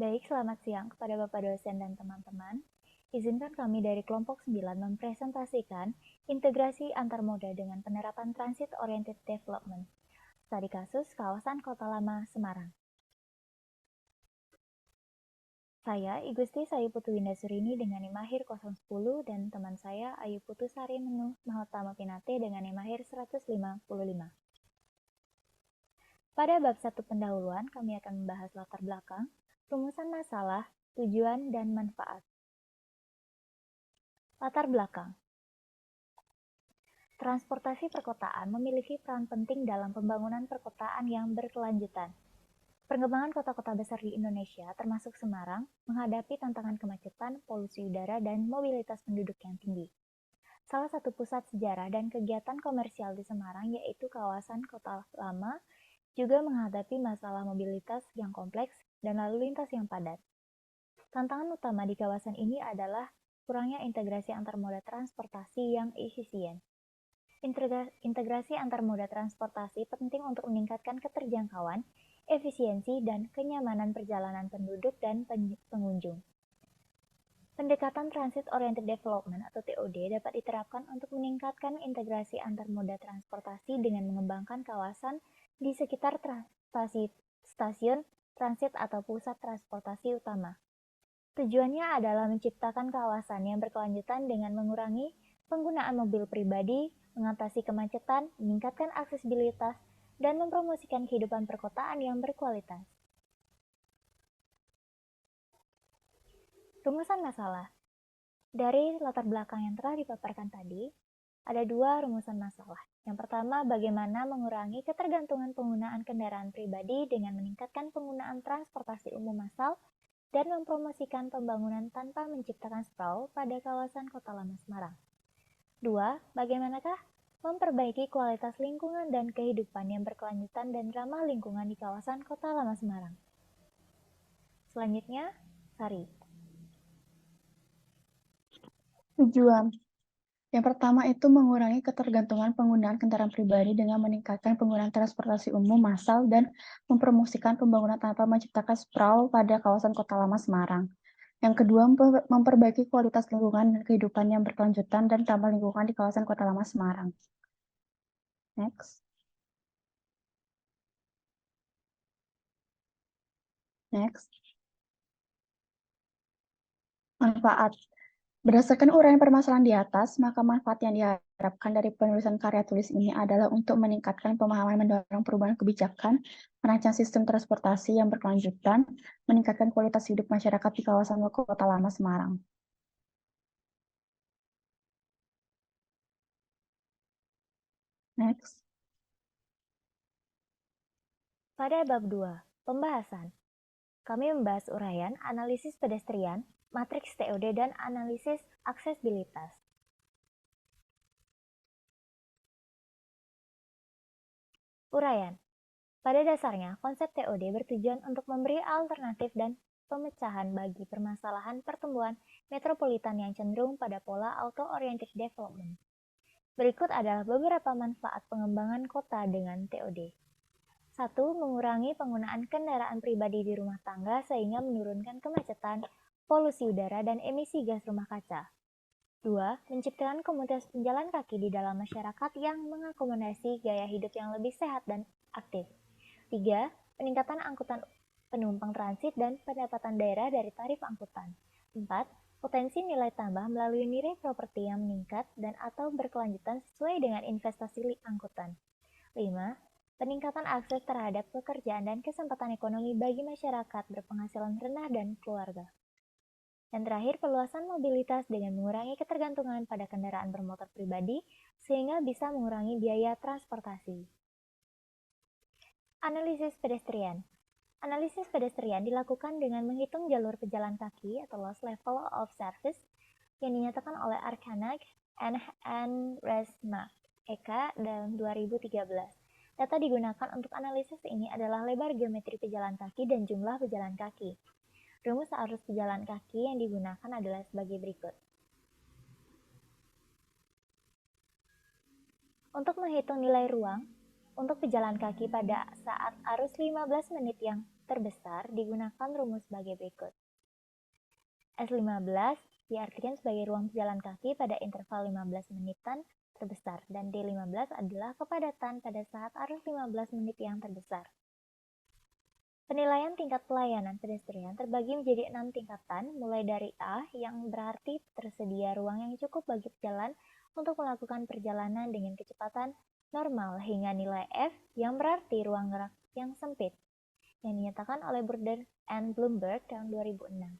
Baik, selamat siang kepada Bapak dosen dan teman-teman. Izinkan kami dari kelompok 9 mempresentasikan integrasi antar moda dengan penerapan Transit Oriented Development. Studi kasus kawasan Kota Lama Semarang. Saya, Igusti Sayu Putu Windasurini dengan Imahir 010 dan teman saya Ayu Putu Sari Menuh Mahotama Pinate dengan Imahir 155. Pada bab 1 pendahuluan, kami akan membahas latar belakang, rumusan masalah, tujuan, dan manfaat. Latar belakang. Transportasi perkotaan memiliki peran penting dalam pembangunan perkotaan yang berkelanjutan. Perkembangan kota-kota besar di Indonesia, termasuk Semarang, menghadapi tantangan kemacetan, polusi udara, dan mobilitas penduduk yang tinggi. Salah satu pusat sejarah dan kegiatan komersial di Semarang, yaitu kawasan Kota Lama, juga menghadapi masalah mobilitas yang kompleks dan lalu lintas yang padat. Tantangan utama di kawasan ini adalah kurangnya integrasi antar moda transportasi yang efisien. Integrasi antar moda transportasi penting untuk meningkatkan keterjangkauan, efisiensi, dan kenyamanan perjalanan penduduk dan pengunjung. Pendekatan Transit Oriented Development atau TOD dapat diterapkan untuk meningkatkan integrasi antar moda transportasi dengan mengembangkan kawasan di sekitar stasiun transit atau pusat transportasi utama. Tujuannya adalah menciptakan kawasan yang berkelanjutan dengan mengurangi penggunaan mobil pribadi, mengatasi kemacetan, meningkatkan aksesibilitas, dan mempromosikan kehidupan perkotaan yang berkualitas. Rumusan masalah. Dari latar belakang yang telah dipaparkan tadi, ada dua rumusan masalah. Yang pertama, bagaimana mengurangi ketergantungan penggunaan kendaraan pribadi dengan meningkatkan penggunaan transportasi umum massal dan mempromosikan pembangunan tanpa menciptakan sprawl pada kawasan Kota Lama Semarang. Dua, bagaimanakah memperbaiki kualitas lingkungan dan kehidupan yang berkelanjutan dan ramah lingkungan di kawasan Kota Lama Semarang. Selanjutnya, Sari. Tujuan. Yang pertama itu mengurangi ketergantungan penggunaan kendaraan pribadi dengan meningkatkan penggunaan transportasi umum massal dan mempromosikan pembangunan tanpa menciptakan sprawl pada kawasan Kota Lama Semarang. Yang kedua, memperbaiki kualitas lingkungan dan kehidupan yang berkelanjutan dan ramah lingkungan di kawasan Kota Lama Semarang. Next. Manfaat. Berdasarkan uraian permasalahan di atas, maka manfaat yang diharapkan dari penulisan karya tulis ini adalah untuk meningkatkan pemahaman mendorong perubahan kebijakan, merancang sistem transportasi yang berkelanjutan, meningkatkan kualitas hidup masyarakat di kawasan Kota Lama Semarang. Next. Pada bab 2, pembahasan. Kami membahas uraian, analisis pedestrian, matriks TOD, dan analisis aksesibilitas. Uraian. Pada dasarnya, konsep TOD bertujuan untuk memberi alternatif dan pemecahan bagi permasalahan pertumbuhan metropolitan yang cenderung pada pola auto-oriented development. Berikut adalah beberapa manfaat pengembangan kota dengan TOD. 1. Mengurangi penggunaan kendaraan pribadi di rumah tangga sehingga menurunkan kemacetan, polusi udara, dan emisi gas rumah kaca. 2. Menciptakan komunitas penjalan kaki di dalam masyarakat yang mengakomodasi gaya hidup yang lebih sehat dan aktif. 3. Peningkatan angkutan penumpang transit dan pendapatan daerah dari tarif angkutan. 4. Potensi nilai tambah melalui nilai properti yang meningkat dan atau berkelanjutan sesuai dengan investasi angkutan. 5. Peningkatan akses terhadap pekerjaan dan kesempatan ekonomi bagi masyarakat berpenghasilan rendah dan keluarga. Dan terakhir, perluasan mobilitas dengan mengurangi ketergantungan pada kendaraan bermotor pribadi sehingga bisa mengurangi biaya transportasi. Analisis pedestrian. Analisis pedestrian dilakukan dengan menghitung jalur pejalan kaki atau loss level of service yang dinyatakan oleh Arkanag and Resma Eka dalam 2013. Data digunakan untuk analisis ini adalah lebar geometri pejalan kaki dan jumlah pejalan kaki. Rumus arus pejalan kaki yang digunakan adalah sebagai berikut. Untuk menghitung nilai ruang untuk pejalan kaki pada saat arus 15 menit yang terbesar digunakan rumus sebagai berikut. S15 diartikan sebagai ruang pejalan kaki pada interval 15 menitan terbesar, dan D15 adalah kepadatan pada saat arus 15 menit yang terbesar. Penilaian tingkat pelayanan pedestrian terbagi menjadi 6 tingkatan, mulai dari A yang berarti tersedia ruang yang cukup bagi pejalan untuk melakukan perjalanan dengan kecepatan normal, hingga nilai F yang berarti ruang gerak yang sempit, yang dinyatakan oleh Burden and Bloomberg tahun 2006.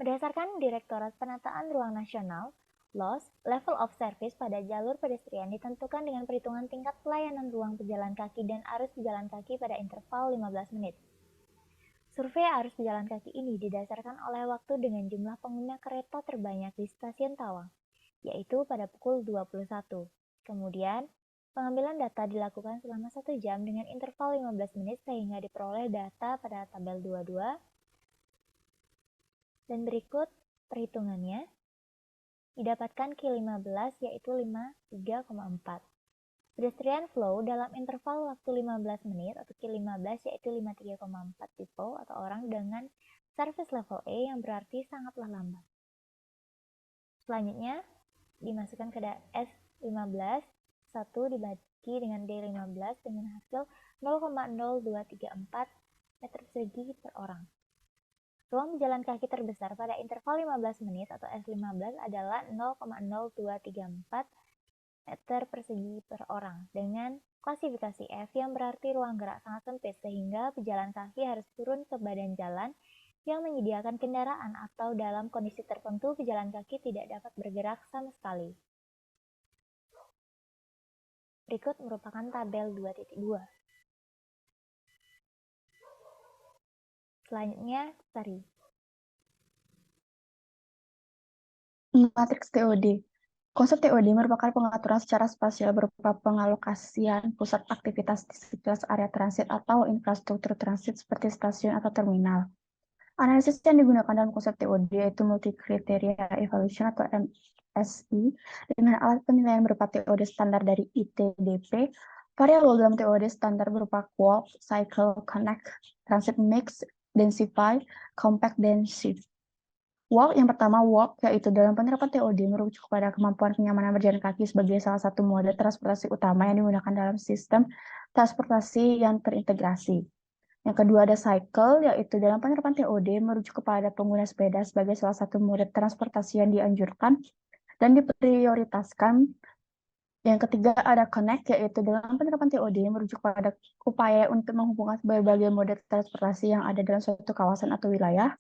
Berdasarkan Direktorat Penataan Ruang Nasional, LOS, level of service pada jalur pedestrian ditentukan dengan perhitungan tingkat pelayanan ruang pejalan kaki dan arus pejalan kaki pada interval 15 menit. Survei arus pejalan kaki ini didasarkan oleh waktu dengan jumlah pengguna kereta terbanyak di stasiun Tawang, yaitu pada pukul 21. Kemudian, pengambilan data dilakukan selama 1 jam dengan interval 15 menit sehingga diperoleh data pada tabel 22. Dan berikut perhitungannya. Didapatkan Q15 yaitu 53,4. Pedestrian flow dalam interval waktu 15 menit atau Q15 yaitu 53,4 people atau orang dengan service level A yang berarti sangatlah lambat. Selanjutnya dimasukkan ke S15, 1 dibagi dengan D15 dengan hasil 0,0234 meter persegi per orang. Ruang pejalan kaki terbesar pada interval 15 menit atau S15 adalah 0,0234 meter persegi per orang dengan klasifikasi F yang berarti ruang gerak sangat sempit sehingga pejalan kaki harus turun ke badan jalan yang menyediakan kendaraan atau dalam kondisi tertentu pejalan kaki tidak dapat bergerak sama sekali. Berikut merupakan tabel 2.2. Selanjutnya, Sari. Matriks TOD. Konsep TOD merupakan pengaturan secara spasial berupa pengalokasian pusat aktivitas di sekitar area transit atau infrastruktur transit seperti stasiun atau terminal. Analisis yang digunakan dalam konsep TOD yaitu Multi-Criteria Evaluation atau MSE dengan alat penilaian berupa TOD standar dari ITDP, variabel dalam TOD standar berupa Walk, Cycle, Connect, Transit Mix, Densify, Compact, dan Shift. Walk yang pertama, walk, yaitu dalam penerapan TOD merujuk pada kemampuan kenyamanan berjalan kaki sebagai salah satu mode transportasi utama yang digunakan dalam sistem transportasi yang terintegrasi. Yang kedua ada cycle, yaitu dalam penerapan TOD merujuk kepada pengguna sepeda sebagai salah satu mode transportasi yang dianjurkan dan diprioritaskan. Yang ketiga ada connect, yaitu dalam penerapan TOD merujuk pada upaya untuk menghubungkan berbagai mode transportasi yang ada dalam suatu kawasan atau wilayah,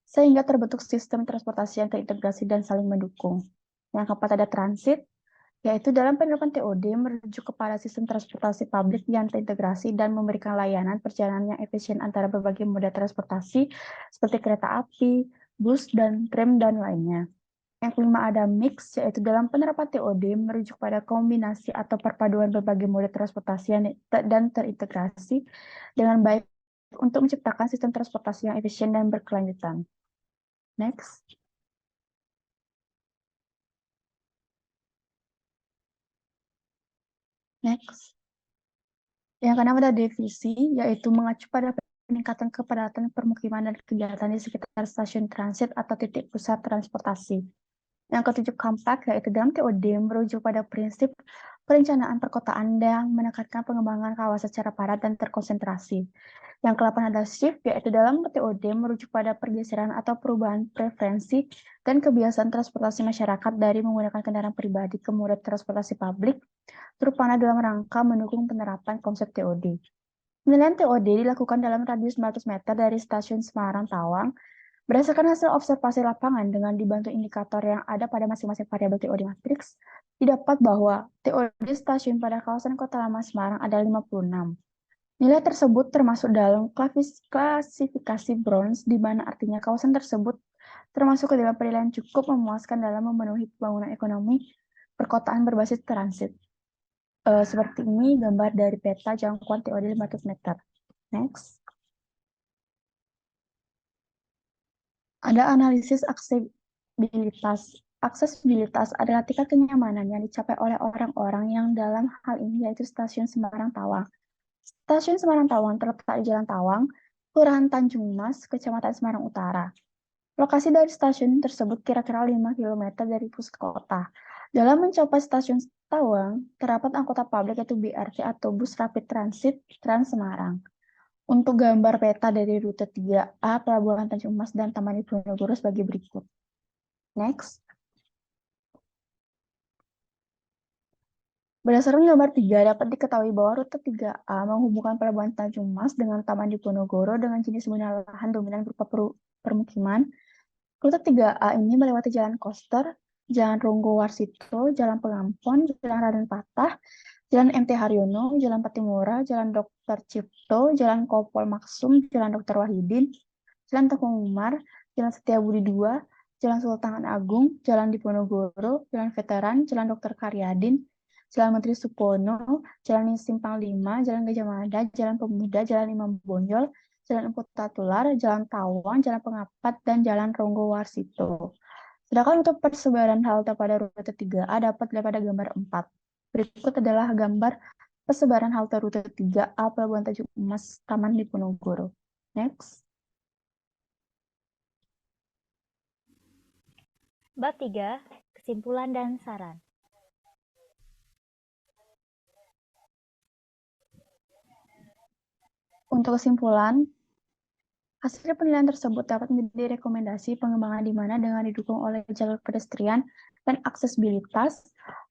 sehingga terbentuk sistem transportasi yang terintegrasi dan saling mendukung. Yang keempat ada transit, yaitu dalam penerapan TOD merujuk kepada sistem transportasi publik yang terintegrasi dan memberikan layanan perjalanan yang efisien antara berbagai moda transportasi seperti kereta api, bus, dan tram, dan lainnya. Yang kelima ada mix, yaitu dalam penerapan TOD merujuk pada kombinasi atau perpaduan berbagai moda transportasi dan terintegrasi dengan baik untuk menciptakan sistem transportasi yang efisien dan berkelanjutan. Next. Next. Yang keenam ada divisi, yaitu mengacu pada peningkatan kepadatan permukiman dan kegiatan di sekitar stasiun transit atau titik pusat transportasi. Yang ketujuh, compact, yaitu dalam TOD merujuk pada prinsip perencanaan perkotaan yang menekankan pengembangan kawasan secara padat dan terkonsentrasi. Yang ke-8 ada shift, yaitu dalam TOD merujuk pada pergeseran atau perubahan preferensi dan kebiasaan transportasi masyarakat dari menggunakan kendaraan pribadi ke moda transportasi publik, terutama dalam rangka mendukung penerapan konsep TOD. Penilaian TOD dilakukan dalam radius 900 meter dari stasiun Semarang Tawang, berdasarkan hasil observasi lapangan dengan dibantu indikator yang ada pada masing-masing variabel TOD matriks, didapat bahwa TOD stasiun pada kawasan Kota Lama Semarang ada 56. Nilai tersebut termasuk dalam klasifikasi bronze, di mana artinya kawasan tersebut termasuk ke dalam penilaian cukup memuaskan dalam memenuhi pembangunan ekonomi perkotaan berbasis transit. Seperti ini gambar dari peta jangkauan TOD 500 meter. Next. Ada analisis aksesibilitas. Aksesibilitas adalah tingkat kenyamanan yang dicapai oleh orang-orang yang dalam hal ini yaitu stasiun Semarang Tawang. Stasiun Semarang Tawang terletak di Jalan Tawang, Kelurahan Tanjung Mas, Kecamatan Semarang Utara. Lokasi dari stasiun tersebut kira-kira 5 km dari pusat kota. Dalam mencapai stasiun Tawang, terdapat angkutan publik yaitu BRT atau Bus Rapid Transit Trans Semarang. Untuk gambar peta dari rute 3A, Pelabuhan Tanjung Mas dan Taman Diponegoro sebagai berikut. Next. Berdasarkan gambar 3, dapat diketahui bahwa rute 3A menghubungkan Pelabuhan Tanjung Mas dengan Taman Diponegoro dengan jenis hunian lahan dominan berupa permukiman. Rute 3A ini melewati Jalan Koster, Jalan Ronggo Warsito, Jalan Pengampon, Jalan Raden Patah, Jalan MT Haryono, Jalan Patimura, Jalan Dr. Cipto, Jalan Kompol Maksum, Jalan Dr. Wahidin, Jalan Tengku Umar, Jalan Setiabudi 2, Jalan Sultan Agung, Jalan Diponegoro, Jalan Veteran, Jalan Dr. Karyadin, Jalan Menteri Supono, Jalan Simpang 5, Jalan Gajah Mada, Jalan Pemuda, Jalan Imam Bonjol, Jalan Emput Tatular, Jalan Tawang, Jalan Pengapat, dan Jalan Ronggo Warsito. Sedangkan untuk persebaran halte pada rute 3A dapat dilihat pada gambar 4. Berikut adalah gambar persebaran halte rute 3A Pelabuhan Tanjung Mas, Taman Diponegoro. Next. Bab 3, kesimpulan dan saran. Untuk kesimpulan, hasil penilaian tersebut dapat menjadi rekomendasi pengembangan di mana dengan didukung oleh jalur pedestrian dan aksesibilitas,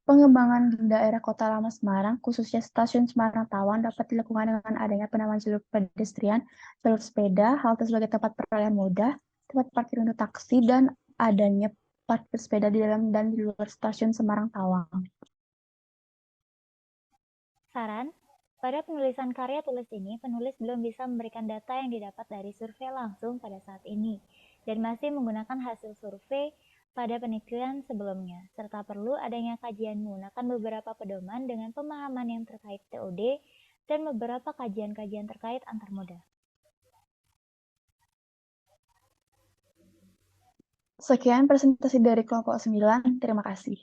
pengembangan di daerah Kota Lama Semarang, khususnya Stasiun Semarang Tawang, dapat dilakukan dengan adanya penambahan jalur pedestrian, jalur sepeda, halte sebagai tempat peralihan moda, tempat parkir untuk taksi, dan adanya parkir sepeda di dalam dan di luar Stasiun Semarang Tawang. Saran, pada penulisan karya tulis ini, penulis belum bisa memberikan data yang didapat dari survei langsung pada saat ini, dan masih menggunakan hasil survei pada penelitian sebelumnya, serta perlu adanya kajian menggunakan beberapa pedoman dengan pemahaman yang terkait TOD dan beberapa kajian-kajian terkait antar moda. Sekian presentasi dari kelompok 9, terima kasih.